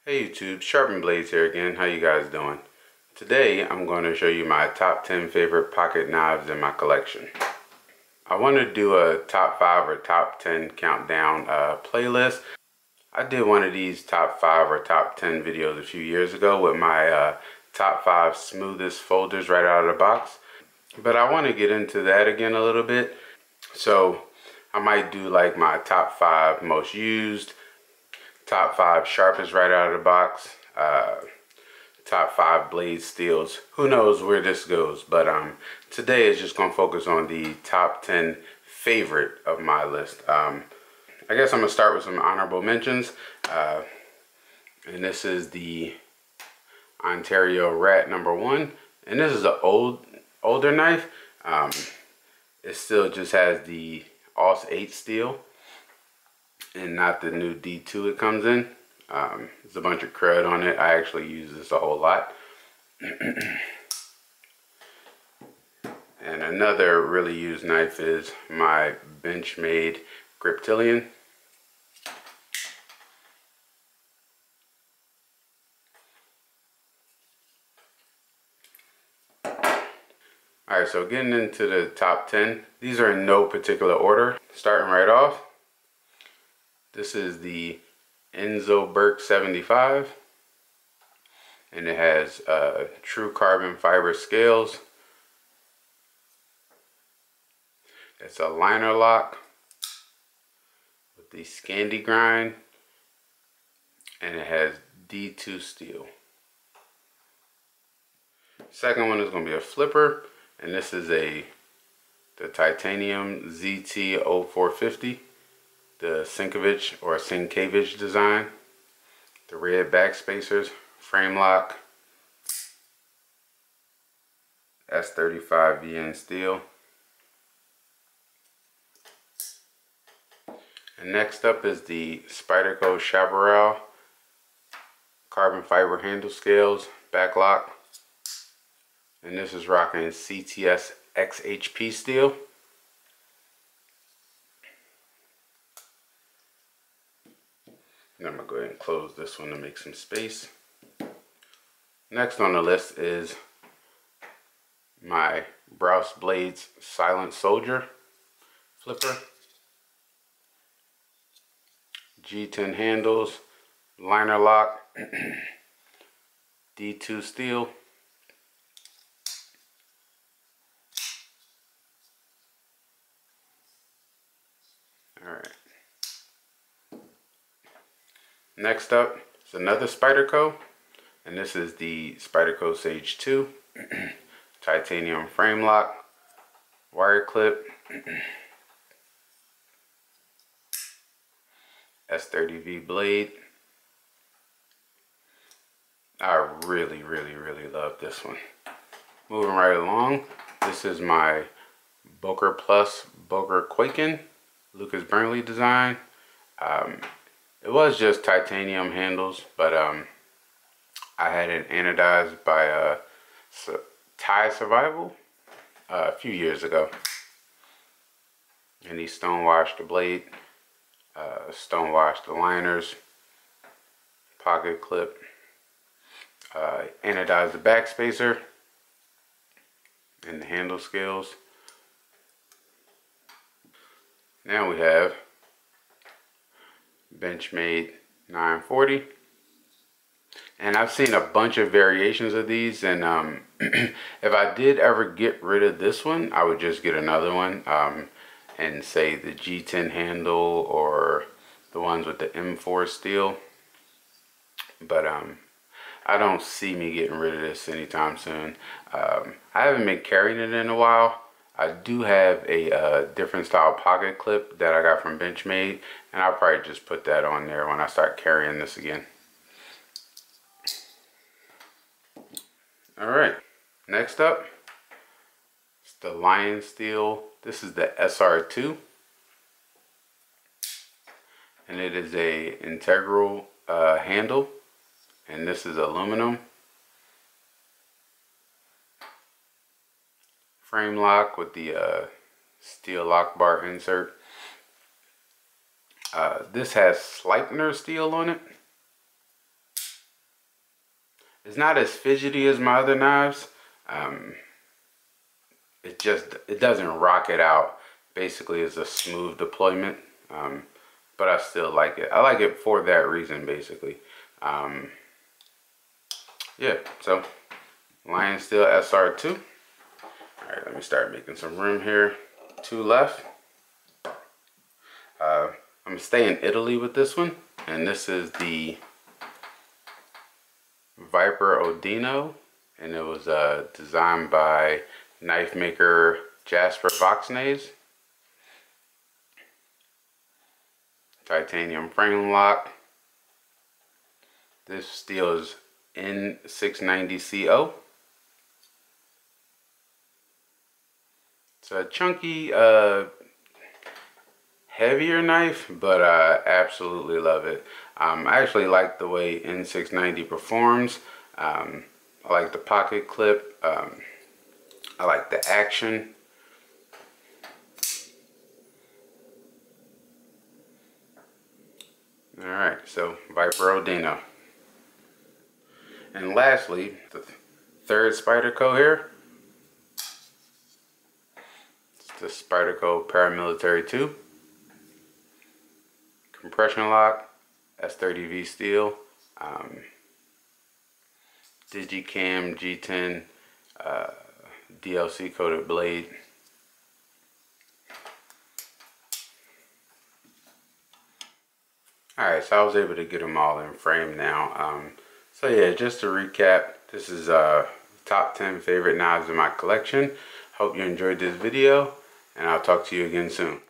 Hey YouTube, Sharpn'd Blades here again. How you guys doing? Today I'm going to show you my top 10 favorite pocket knives in my collection. I want to do a top 5 or top 10 countdown playlist. I did one of these top 5 or top 10 videos a few years ago with my top 5 smoothest folders right out of the box. But I want to get into that again a little bit. So I might do like my top 5 most used, top 5 sharpest right out of the box, top 5 blade steels. Who knows where this goes, but today is just going to focus on the top 10 favorite of my list. I guess I'm going to start with some honorable mentions, and this is the Ontario Rat #1, and this is an older knife. It still just has the Aus 8 steel and not the new D2 it comes in. There's a bunch of crud on it. I actually use this a whole lot. And another really used knife is my Benchmade Griptilian. Alright, so getting into the top 10. These are in no particular order. Starting right off, this is the Enzo Birk 75, and it has true carbon fiber scales. It's a liner lock with the Scandi grind, and it has D2 steel. Second one is going to be a flipper, and this is the titanium ZT 0450. The Sienkiewicz design, the red back spacers, frame lock, S35 VN steel. And next up is the Spyderco Chapparal carbon fiber handle scales, back lock. And this is rocking CTS XHP steel. And I'm going to go ahead and close this one to make some space. Next on the list is my Brous Blades Silent Soldier flipper. G10 handles, liner lock, D2 steel. Alright. Next up is another Spyderco, and this is the Spyderco Sage 2. Titanium frame lock, wire clip, S30V blade. I really love this one. Moving right along, this is my Boker Kwaiken Lucas Burnley design. It was just titanium handles, but I had it anodized by Thai Survival a few years ago. And he stonewashed the blade, stonewashed the liners, pocket clip, anodized the back spacer, and the handle scales. Now we have Benchmade 940, and I've seen a bunch of variations of these, and if I did ever get rid of this one, I would just get another one, and say the G10 handle or the ones with the M4 steel. But I don't see me getting rid of this anytime soon. I haven't been carrying it in a while. I do have a different style pocket clip that I got from Benchmade, and I'll probably just put that on there when I start carrying this again. Alright, next up, it's the Lionsteel. This is the SR-2, and it is a integral handle, and this is aluminum. Frame lock with the steel lock bar insert. This has Sharpn'd steel on it. It's not as fidgety as my other knives. It doesn't rock it out. Basically, it's a smooth deployment. But I still like it. I like it for that reason, basically. Yeah, so Lionsteel SR-2. All right, let me start making some room here. 2 left. I'm gonna stay in Italy with this one, and this is the Viper Odino, and it was designed by knife maker Jasper Voxnays. Titanium frame lock. This steel is N690CO. It's a chunky, heavier knife, but I absolutely love it. I actually like the way N690 performs. I like the pocket clip. I like the action. Alright, so Viper Odino. And lastly, the third Spyderco here. It's the Spyderco ParaMilitary-2. Compression lock, S30V steel, Digicam G10 DLC coated blade. Alright, so I was able to get them all in frame now. So yeah, just to recap, this is top 10 favorite knives in my collection. Hope you enjoyed this video, and I'll talk to you again soon.